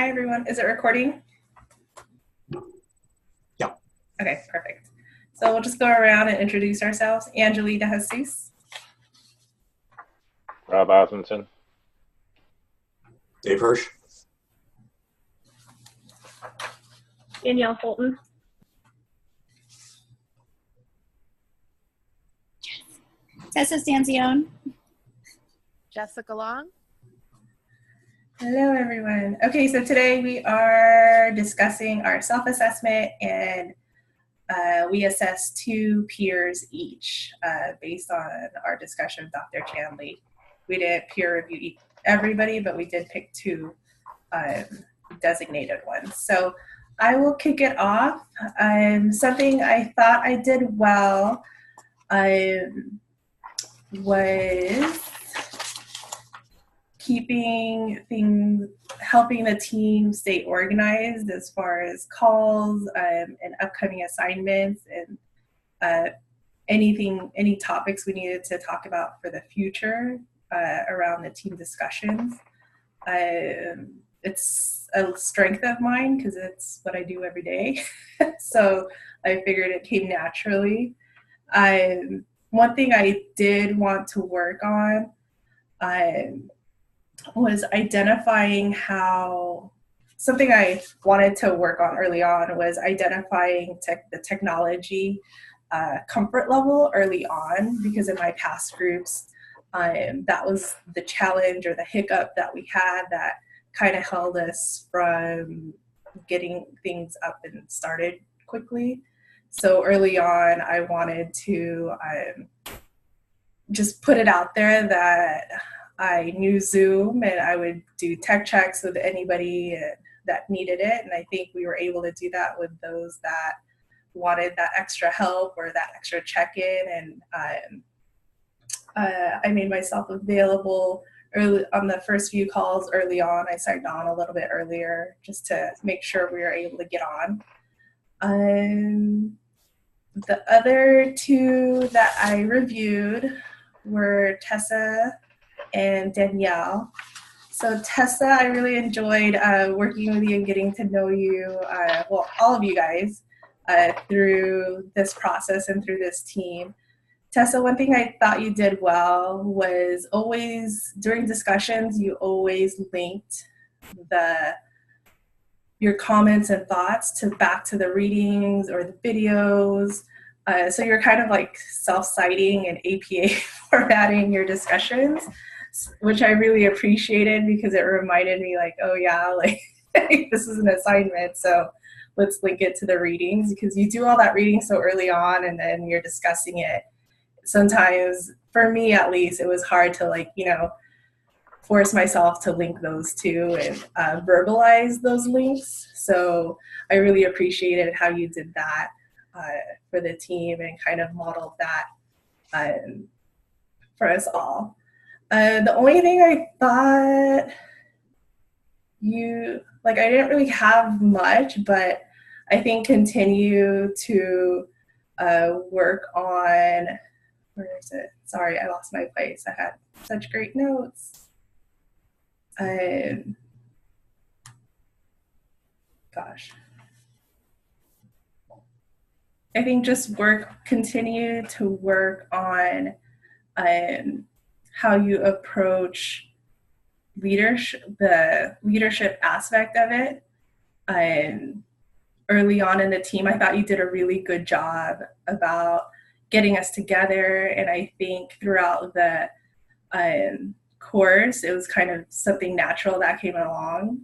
Hi, everyone. Is it recording? Yeah. Okay, perfect. So we'll just go around and introduce ourselves. Angelina Jesus. Rob Osmondson. Dave Hirsch. Danielle Fulton. Tessa Stancione. Jessica Long. Hello, everyone. Okay, so today we are discussing our self-assessment, and we assess 2 peers each based on our discussion with Dr. Chanley. We didn't peer review everybody, but we did pick 2 designated ones. So I will kick it off. Something I thought I did well was helping the team stay organized as far as calls and upcoming assignments and any topics we needed to talk about for the future around the team discussions. It's a strength of mine because it's what I do every day. So I figured it came naturally. One thing I did want to work on was identifying something I wanted to work on early on was identifying the technology comfort level early on, because in my past groups, that was the challenge or the hiccup that we had that kind of held us from getting things up and started quickly. So early on, I wanted to just put it out there that I knew Zoom and I would do tech checks with anybody that needed it. And I think we were able to do that with those that wanted that extra help or that extra check-in. And I made myself available early on the first few calls early on. I signed on a little bit earlier just to make sure we were able to get on. The other 2 that I reviewed were Tessa and Danielle. So Tessa, I really enjoyed working with you and getting to know you, all of you guys, through this process and through this team. Tessa, one thing I thought you did well was always, during discussions, you always linked your comments and thoughts back to the readings or the videos. So you're kind of like self-citing and APA formatting your discussions, which I really appreciated because it reminded me like, oh yeah, like this is an assignment, so let's link it to the readings, because you do all that reading so early on and then you're discussing it. Sometimes, for me at least, it was hard to force myself to link those 2 and verbalize those links. So I really appreciated how you did that for the team and kind of modeled that for us all. The only thing I thought I didn't really have much, but I think continue to work on, where is it? Sorry, I lost my place. I had such great notes. Gosh. I think just continue to work on how you approach the leadership aspect of it. Early on in the team, I thought you did a really good job about getting us together, and I think throughout the course, it was kind of something natural that came along.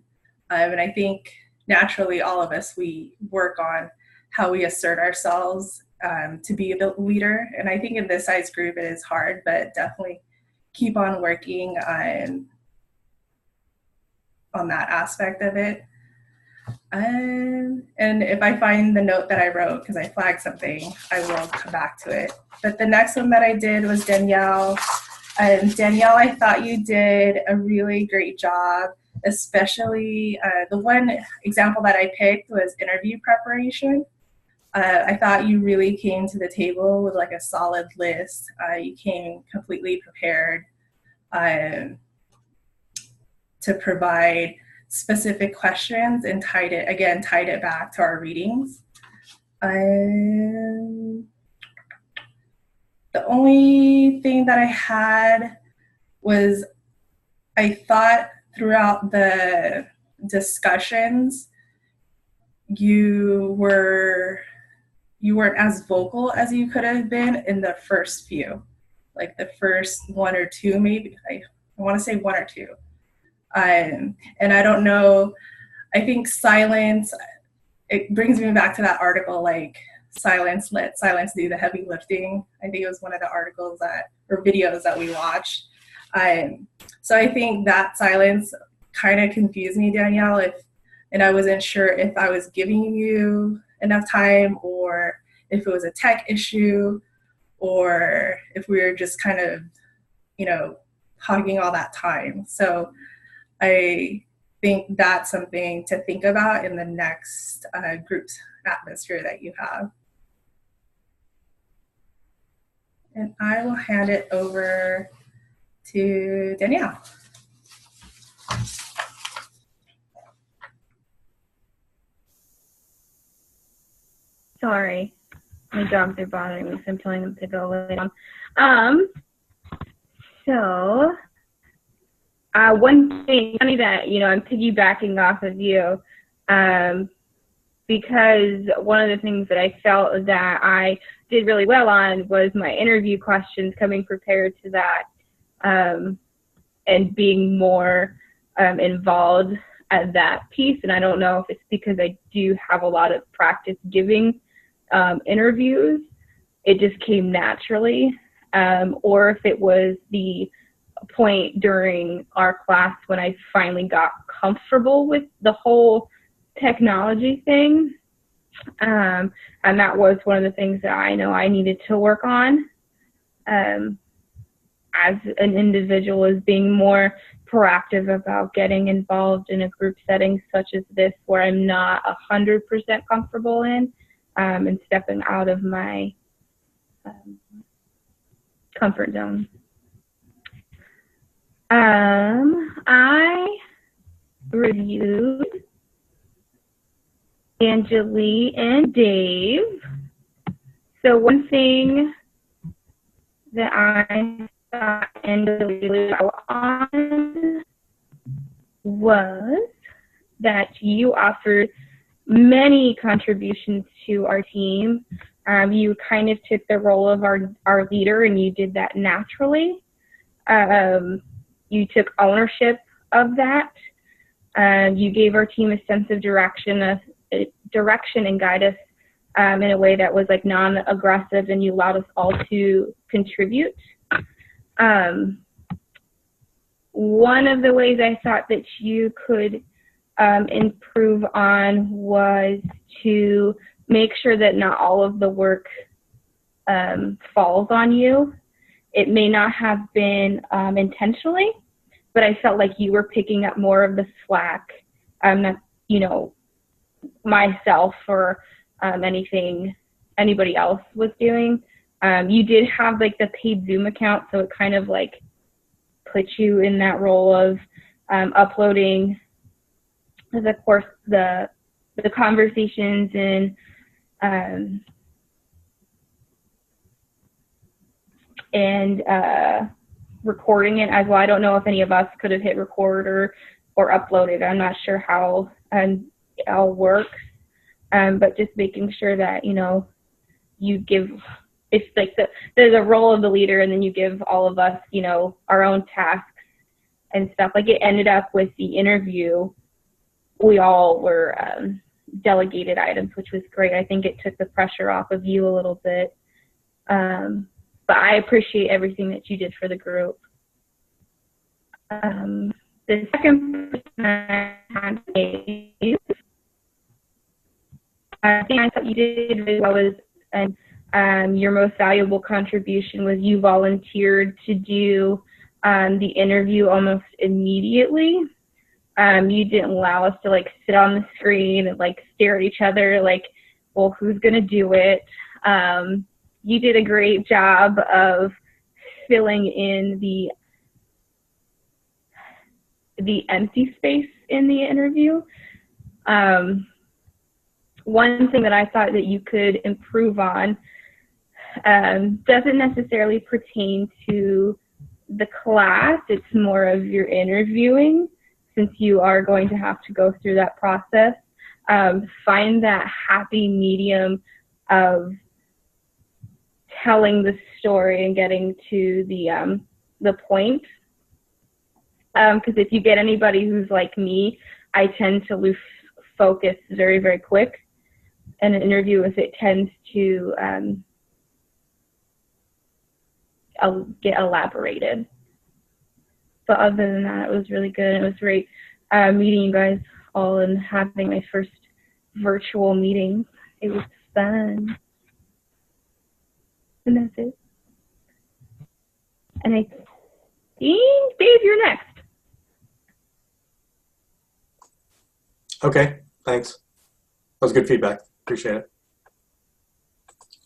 And I think naturally all of us, we work on how we assert ourselves to be the leader. And I think in this size group, it is hard, but definitely keep on working on that aspect of it. And if I find the note that I wrote, because I flagged something, I will come back to it. But the next one that I did was Danielle. Danielle, I thought you did a really great job, especially the one example that I picked was interview preparation. I thought you really came to the table with like a solid list. You came completely prepared to provide specific questions and tied it back to our readings. The only thing that I had was, I thought throughout the discussions, you weren't as vocal as you could have been in the first few, like the first one or two, maybe. I want to say one or two. And I don't know, I think silence, it brings me back to that article, like silence, let silence do the heavy lifting. I think it was one of the articles or videos that we watched. So I think that silence kind of confused me, Danielle, and I wasn't sure if I was giving you enough time, or if it was a tech issue, or if we were just kind of, hogging all that time. So I think that's something to think about in the next group atmosphere that you have. And I will hand it over to Danielle. Sorry, my dogs are bothering me, so I'm telling them to go lay down. So one thing, funny that, I'm piggybacking off of you, because one of the things that I felt that I did really well on was my interview questions, coming prepared to that, and being more involved at that piece. And I don't know if it's because I do have a lot of practice giving interviews, it just came naturally, or if it was the point during our class when I finally got comfortable with the whole technology thing, and that was one of the things that I know I needed to work on as an individual, is being more proactive about getting involved in a group setting such as this, where I'm not 100% comfortable in, and stepping out of my comfort zone. I reviewed Angeli and Dave. So one thing that I thought Angeli on was that you offered many contributions to our team. You kind of took the role of our leader, and you did that naturally. You took ownership of that. You gave our team a sense of direction and guide us in a way that was like non-aggressive, and you allowed us all to contribute. One of the ways I thought that you could improve on was to make sure that not all of the work falls on you. It may not have been intentionally, but I felt like you were picking up more of the slack, not, myself or anything anybody else was doing. You did have like the paid Zoom account, so it kind of like put you in that role of uploading the course, the conversations, and recording it as well. I don't know if any of us could have hit record or uploaded. I'm not sure how it all works, but just making sure that you give. It's like there's a role of the leader, and then you give all of us our own tasks and stuff. Like it ended up with the interview, we all were delegated items, which was great. I think it took the pressure off of you a little bit. But I appreciate everything that you did for the group. The second person I had, Dave, I think I thought you did really well was, and your most valuable contribution was you volunteered to do the interview almost immediately. You didn't allow us to like sit on the screen and like stare at each other like, well, who's gonna do it? You did a great job of filling in the empty space in the interview. One thing that I thought that you could improve on doesn't necessarily pertain to the class. It's more of your interviewing, since you are going to have to go through that process. Find that happy medium of telling the story and getting to the point. Because if you get anybody who's like me, I tend to lose focus very, very quick. And an interview with it tends to get elaborated. But other than that, it was really good. It was great meeting you guys all and having my first virtual meeting. It was fun. And that's it. And I think, Dave, you're next. Okay, thanks. That was good feedback. Appreciate it.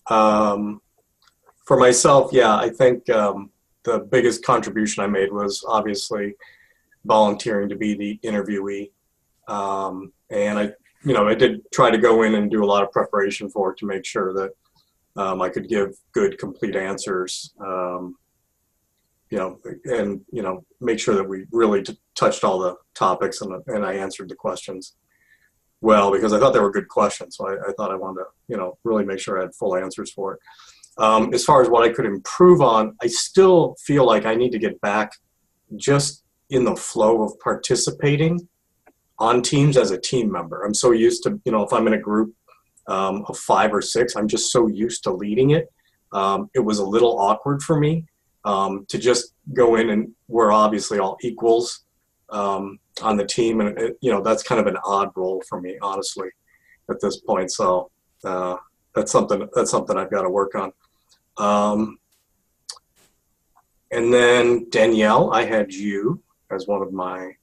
For myself, yeah, I think the biggest contribution I made was obviously volunteering to be the interviewee. And I did try to go in and do a lot of preparation for it to make sure that I could give good, complete answers, and make sure that we really touched all the topics and I answered the questions well, because I thought they were good questions. So I thought I wanted to, really make sure I had full answers for it. As far as what I could improve on, I still feel like I need to get back just in the flow of participating on teams as a team member. I'm so used to, if I'm in a group of 5 or 6, I'm just so used to leading it. It was a little awkward for me to just go in, and we're obviously all equals on the team. And, that's kind of an odd role for me, honestly, at this point. So that's something I've got to work on. And then Danielle, I had you as one of my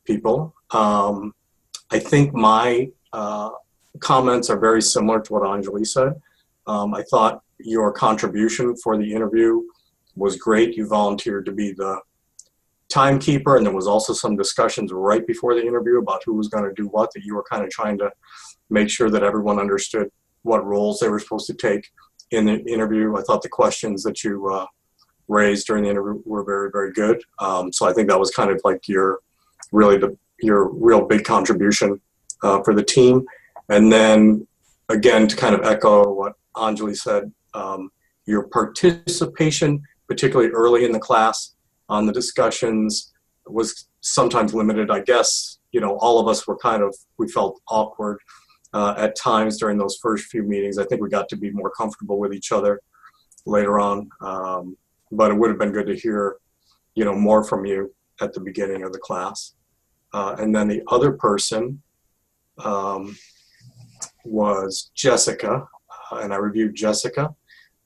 people. I think my comments are very similar to what Anjali said. I thought your contribution for the interview was great. You volunteered to be the timekeeper, and there was also some discussions right before the interview about who was going to do what, that you were kind of trying to make sure that everyone understood what roles they were supposed to take in the interview. I thought the questions that you raised during the interview were very, very good. So I think that was kind of like your real big contribution for the team. And then again, to kind of echo what Anjali said, your participation, particularly early in the class on the discussions, was sometimes limited. I guess, all of us were we felt awkward at times during those first few meetings. I think we got to be more comfortable with each other later on. But it would have been good to hear, more from you at the beginning of the class. And then the other person was Jessica, and I reviewed Jessica.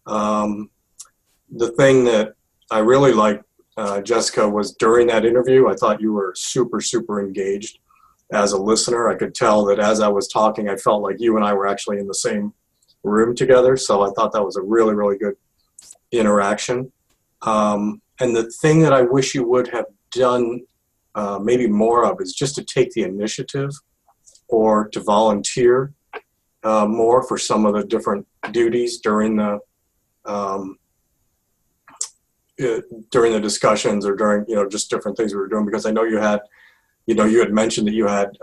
The thing that I really liked, Jessica, was during that interview, I thought you were super, super engaged as a listener. I could tell that as I was talking, I felt like you and I were actually in the same room together. So I thought that was a really, really good interaction. And the thing that I wish you would have done maybe more of is just to take the initiative or to volunteer more for some of the different duties during the discussions, or during, just different things we were doing, because I know you had mentioned that you had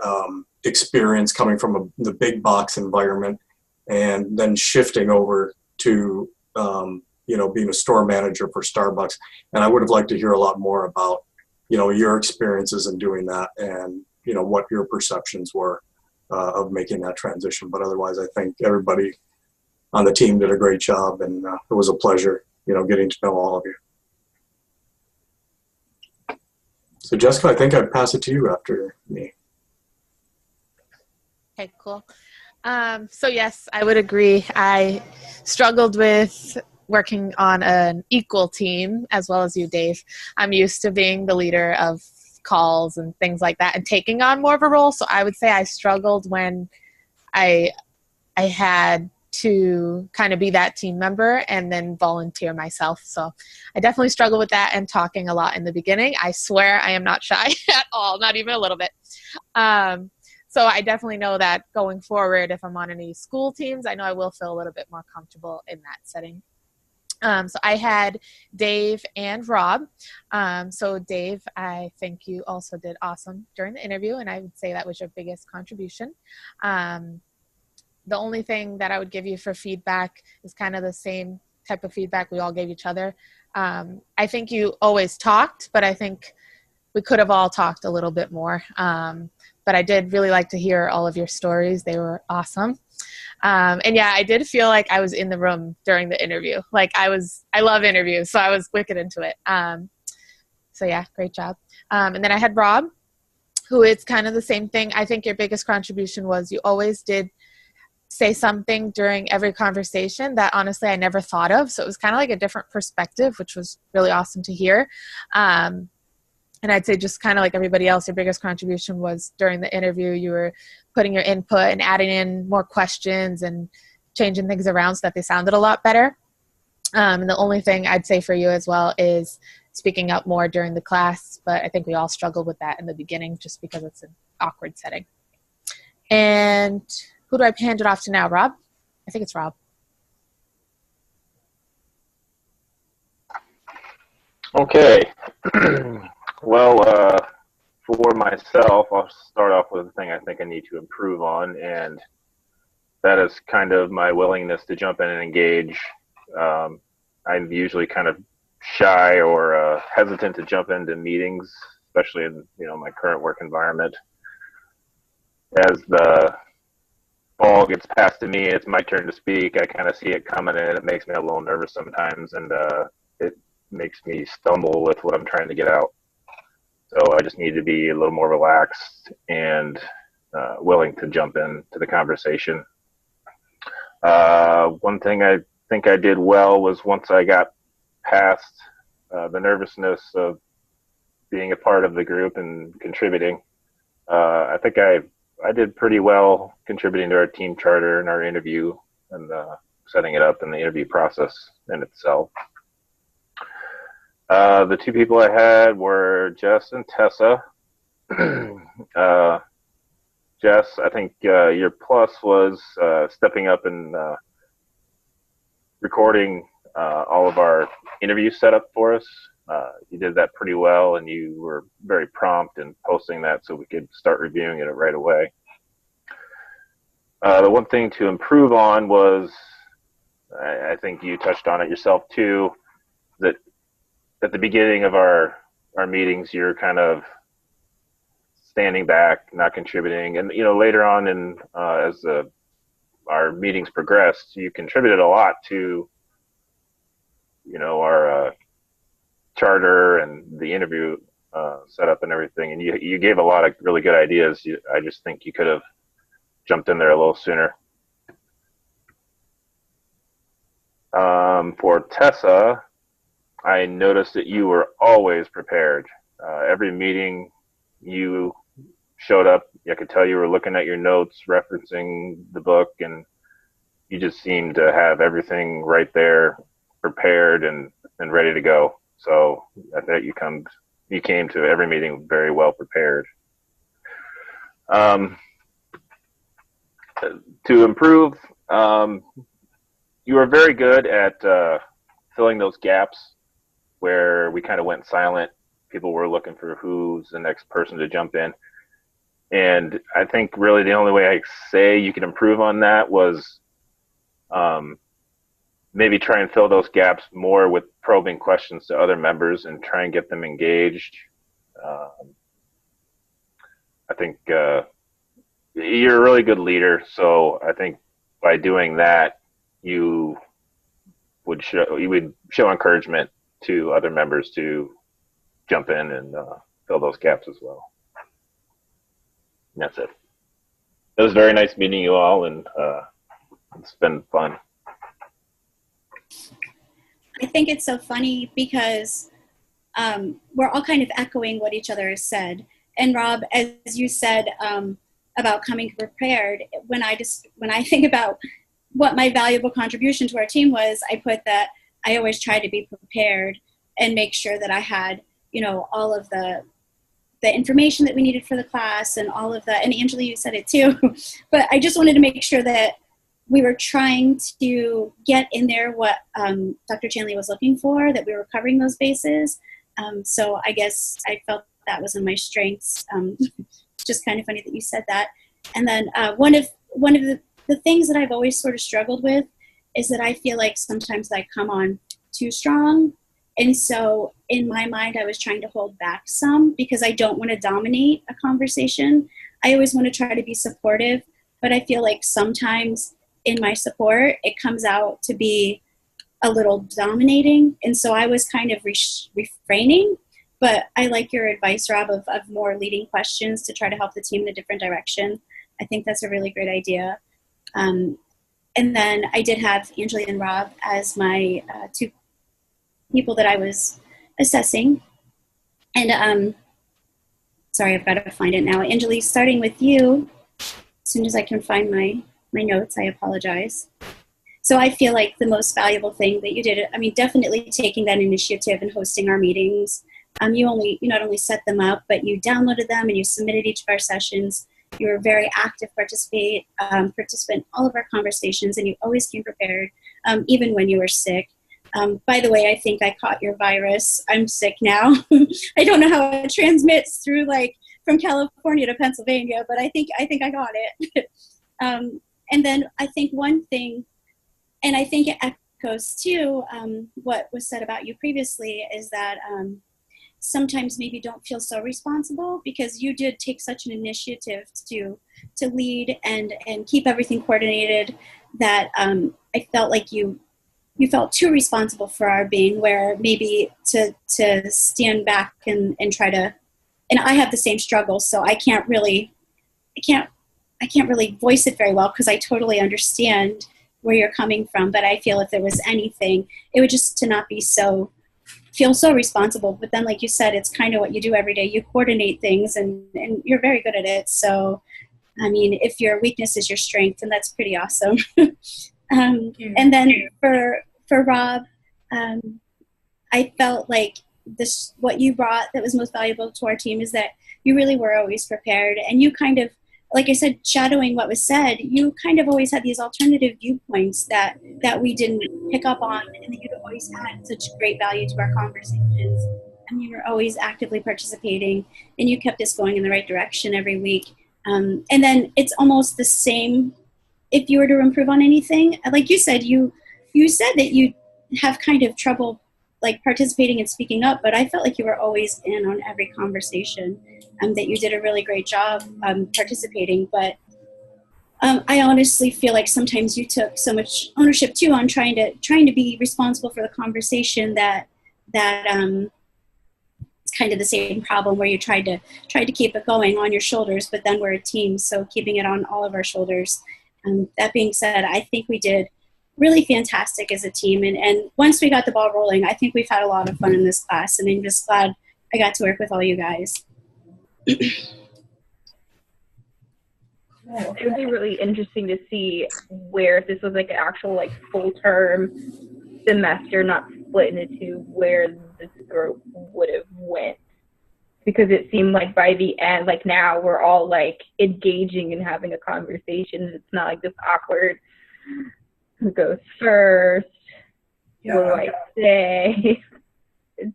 experience coming from the big box environment and then shifting over to, being a store manager for Starbucks. And I would have liked to hear a lot more about, your experiences in doing that and, what your perceptions were of making that transition. But otherwise, I think everybody on the team did a great job, and it was a pleasure, getting to know all of you. So Jessica, I think I'd pass it to you after me. Okay, cool. So yes, I would agree. I struggled with working on an equal team as well as you, Dave. I'm used to being the leader of calls and things like that and taking on more of a role. So I would say I struggled when I had to kind of be that team member and then volunteer myself. So I definitely struggle with that and talking a lot in the beginning. I swear I am not shy at all, not even a little bit. So I definitely know that going forward, if I'm on any school teams, I know I will feel a little bit more comfortable in that setting. So I had Dave and Rob. So Dave, I think you also did awesome during the interview, and I would say that was your biggest contribution. The only thing that I would give you for feedback is kind of the same type of feedback we all gave each other. I think you always talked, but I think we could have all talked a little bit more. But I did really like to hear all of your stories. They were awesome. And yeah, I did feel like I was in the room during the interview. Like I love interviews, so I was wicked into it. So yeah, great job. And then I had Rob, who it's kind of the same thing. I think your biggest contribution was you always did say something during every conversation that honestly I never thought of. So it was kind of like a different perspective, which was really awesome to hear. And I'd say just kind of like everybody else, your biggest contribution was during the interview, you were putting your input and adding in more questions and changing things around so that they sounded a lot better. And the only thing I'd say for you as well is speaking up more during the class. But I think we all struggled with that in the beginning just because it's an awkward setting. And who do I hand it off to now? Rob? I think it's Rob. Okay. Well, for myself, I'll start off with the thing I think I need to improve on, and that is kind of my willingness to jump in and engage. I'm usually kind of shy or hesitant to jump into meetings, especially in my current work environment. As the ball gets passed to me, it's my turn to speak. I kind of see it coming in. It makes me a little nervous sometimes, and it makes me stumble with what I'm trying to get out. So I just need to be a little more relaxed and willing to jump into the conversation. One thing I think I did well was once I got past the nervousness of being a part of the group and contributing, I think I did pretty well contributing to our team charter and our interview and setting it up and the interview process in itself. The two people I had were Jess and Tessa. Jess, I think your plus was stepping up and recording all of our interview setup for us. You did that pretty well, and you were very prompt in posting that so we could start reviewing it right away. The one thing to improve on was, I think you touched on it yourself too, that at the beginning of our meetings, you're kind of standing back, not contributing. And, later on as our meetings progressed, you contributed a lot to, our charter and the interview setup and everything. And you gave a lot of really good ideas. I just think you could have jumped in there a little sooner. For Tessa, I noticed that you were always prepared. Every meeting you showed up, I could tell you were looking at your notes, referencing the book, and you just seemed to have everything right there prepared and ready to go. So I thought you came to every meeting very well prepared. To improve, you were very good at filling those gaps where we kind of went silent. People were looking for who's the next person to jump in. And I think really the only way I say you can improve on that was maybe try and fill those gaps more with probing questions to other members and try and get them engaged. I think you're a really good leader, so I think by doing that, you would show encouragement to other members to jump in and fill those gaps as well. And that's it. It was very nice meeting you all, and it's been fun. I think it's so funny because we're all kind of echoing what each other has said. And Rob, as you said about coming prepared, when I think about what my valuable contribution to our team was, I put that I always try to be prepared and make sure that I had, you know, all of the information that we needed for the class and all of that. And Angela, you said it too, but I just wanted to make sure that we were trying to get in there what Dr. Chanley was looking for, that we were covering those bases. So I guess I felt that was in my strengths. It's just kind of funny that you said that. And then one of the things that I've always sort of struggled with is that I feel like sometimes I come on too strong. And so in my mind, I was trying to hold back some because I don't want to dominate a conversation. I always want to try to be supportive, but I feel like sometimes in my support, it comes out to be a little dominating. And so I was kind of refraining, but I like your advice, Rob, of more leading questions to try to help the team in a different direction. I think that's a really great idea. And then I did have Angela and Rob as my two people that I was assessing. And sorry, I've got to find it now. Angela, starting with you, as soon as I can find my notes, I apologize. So I feel like the most valuable thing that you did, I mean, definitely taking that initiative and hosting our meetings. You not only set them up, but you downloaded them and you submitted each of our sessions. You were a very active participant in all of our conversations, and you always came prepared, even when you were sick. By the way, I think I caught your virus. I'm sick now. I don't know how it transmits through, like, from California to Pennsylvania, but I think I got it. And then I think one thing, and I think it echoes too what was said about you previously, is that sometimes maybe don't feel so responsible, because you did take such an initiative to lead and keep everything coordinated, that I felt like you felt too responsible for our being, where maybe to stand back and try to, and I have the same struggle, so I can't really voice it very well, because I totally understand where you're coming from. But I feel if there was anything, it would just to not feel so responsible. But then, like you said, it's kind of what you do every day. You coordinate things, and you're very good at it. So, I mean, if your weakness is your strength, then that's pretty awesome. And then for Rob, I felt like what you brought that was most valuable to our team is that you really were always prepared, and you kind of, like I said, shadowing what was said, you kind of always had these alternative viewpoints that we didn't pick up on, and that you'd always had such great value to our conversations, and you were always actively participating, and you kept us going in the right direction every week. And then it's almost the same if you were to improve on anything. Like you said, you said that you have kind of trouble like participating and speaking up, but I felt like you were always in on every conversation, that you did a really great job participating. But I honestly feel like sometimes you took so much ownership too on trying to be responsible for the conversation that it's kind of the same problem, where you tried to keep it going on your shoulders, but then we're a team, so keeping it on all of our shoulders. That being said, I think we did really fantastic as a team. And once we got the ball rolling, I think we've had a lot of fun in this class, and I'm just glad I got to work with all you guys. It would be really interesting to see where, if this was like an actual like full-term semester, not split into two, where this group would have went. Because it seemed like by the end, like now we're all like engaging and having a conversation. It's not like this awkward, who goes first, what do I say,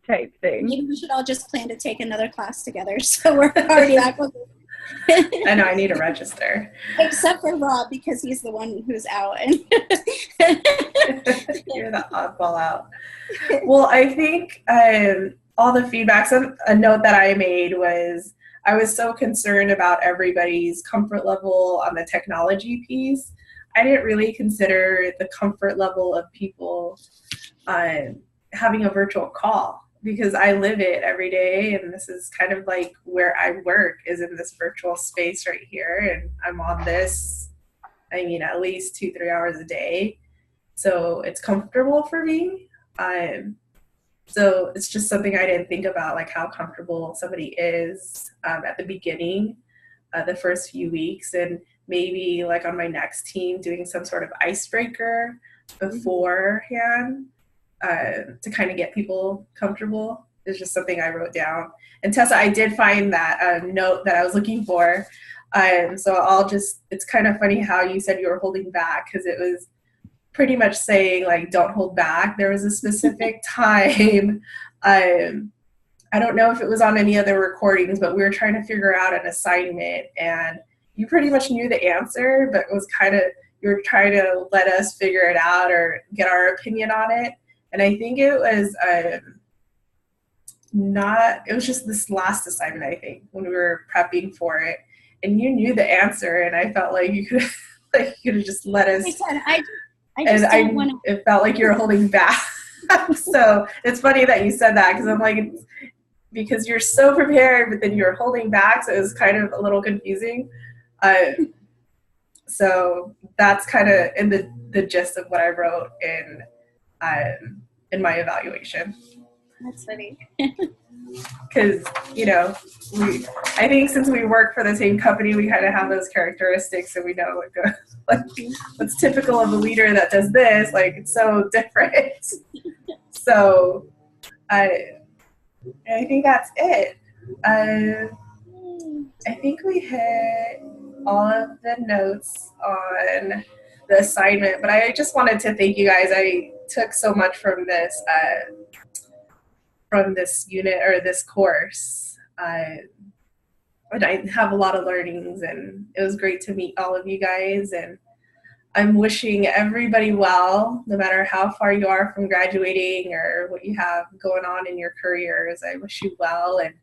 type thing. Maybe we should all just plan to take another class together, so we're already acclimated. I know, I need to register. Except for Rob, because he's the one who's out. And You're the oddball out. Well, I think all the feedbacks, a note that I made was I was so concerned about everybody's comfort level on the technology piece. I didn't really consider the comfort level of people having a virtual call, because I live it every day, and this is kind of like where I work, is in this virtual space right here, and I'm on this, I mean, at least 2-3 hours a day. So it's comfortable for me. So it's just something I didn't think about, like how comfortable somebody is at the beginning, the first few weeks. And maybe like on my next team doing some sort of icebreaker beforehand to kind of get people comfortable is just something I wrote down. And Tessa, I did find that note that I was looking for. So it's kind of funny how you said you were holding back, because it was pretty much saying like, don't hold back. There was a specific time, I don't know if it was on any other recordings, but we were trying to figure out an assignment, and you pretty much knew the answer, but it was kind of, you were trying to let us figure it out or get our opinion on it. And I think it was it was just this last assignment, I think, when we were prepping for it, and you knew the answer, and I felt like you could have just let us. I just don't want to. It felt like you were holding back. So it's funny that you said that, because I'm like, it's because you're so prepared, but then you're holding back, so it was kind of a little confusing. So that's kind of in the gist of what I wrote in my evaluation. That's funny. Because, I think since we work for the same company, we kind of have those characteristics, and we know what's typical of a leader that does this. Like, it's so different. So I think that's it. I think we hit all of the notes on the assignment, but I just wanted to thank you guys. I took so much from this unit or this course. And I have a lot of learnings, and it was great to meet all of you guys, and I'm wishing everybody well, no matter how far you are from graduating or what you have going on in your careers. I wish you well, and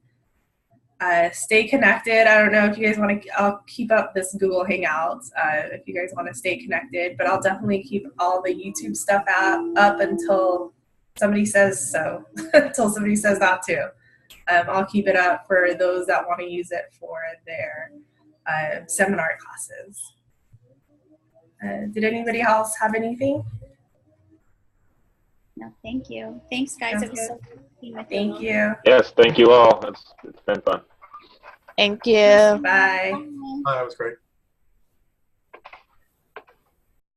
stay connected. I don't know if you guys want to, I'll keep up this Google Hangouts if you guys want to stay connected, but I'll definitely keep all the YouTube stuff up until somebody says so, until somebody says not to. I'll keep it up for those that want to use it for their seminar classes. Did anybody else have anything? No, thank you. Thanks, guys. Sounds it was good. so good being with Thank you. Yes, thank you all. It's been fun. Thank you. Bye. That was great.